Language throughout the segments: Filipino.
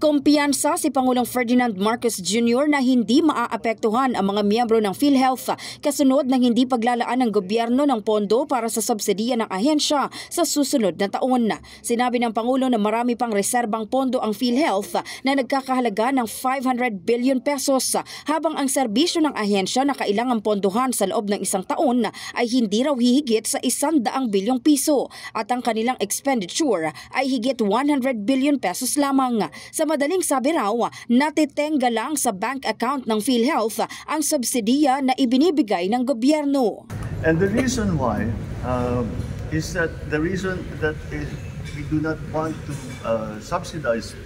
Kumpiyansa si Pangulong Ferdinand Marcos Jr. na hindi maaapektuhan ang mga miyembro ng PhilHealth kasunod ng hindi paglalaan ng gobyerno ng pondo para sa subsidiya ng ahensya sa susunod na taon. Sinabi ng Pangulo na marami pang reserbang pondo ang PhilHealth na nagkakahalaga ng 500 billion pesos habang ang serbisyo ng ahensya na kailangang pondohan sa loob ng isang taon ay hindi raw hihigit sa 100 bilyong piso at ang kanilang expenditure ay higit 100 billion pesos lamang. Sa madaling sabi raw, natitenga lang sa bank account ng PhilHealth ang subsidiya na ibinibigay ng gobyerno. And the reason why is that we do not want to subsidize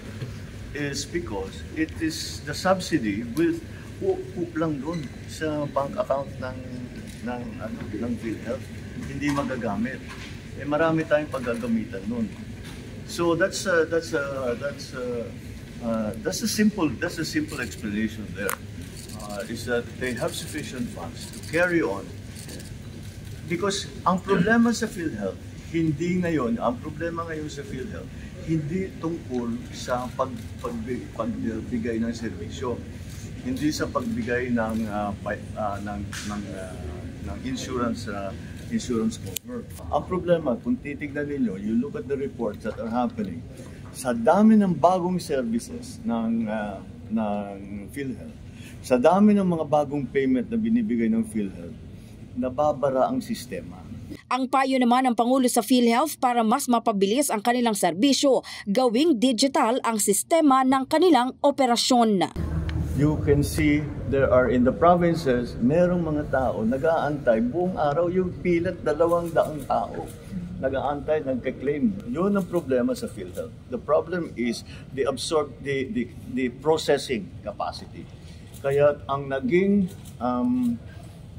is because it is the subsidy with hook lang doon sa bank account ng PhilHealth, hindi magagamit. Marami tayong paggagamitan noon. So that's a simple explanation there. Is that they have sufficient funds to carry on. Because ang problema sa PhilHealth, ang problema ngayon sa PhilHealth, hindi tungkol sa pagbigay ng serbisyo, hindi sa pagbigay ng insurance cover. Ang problema, kung titignan ninyo, you look at the reports that are happening, sa dami ng bagong services ng PhilHealth, sa dami ng mga bagong payment na binibigay ng PhilHealth, nababara ang sistema. Ang payo naman ng Pangulo sa PhilHealth para mas mapabilis ang kanilang serbisyo, gawing digital ang sistema ng kanilang operasyon. You can see there are in the provinces, merong mga tao nag-aantay buong araw, yung pilat 200 tao. Nag-aantay, nagka-claim. Yun ang problema sa PhilHealth. The problem is the processing capacity. Kaya ang naging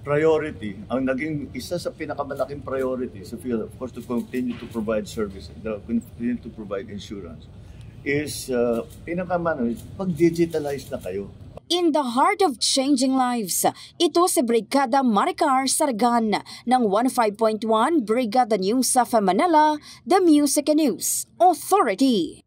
priority, isa sa pinakamalaking priority sa PhilHealth, of course, to continue to provide services, continue to provide insurance, is pag-digitalize na kayo. In the heart of changing lives, ito si Brigada Maricar Sargan ng 105.1 Brigada News sa Manila, The Music and News Authority.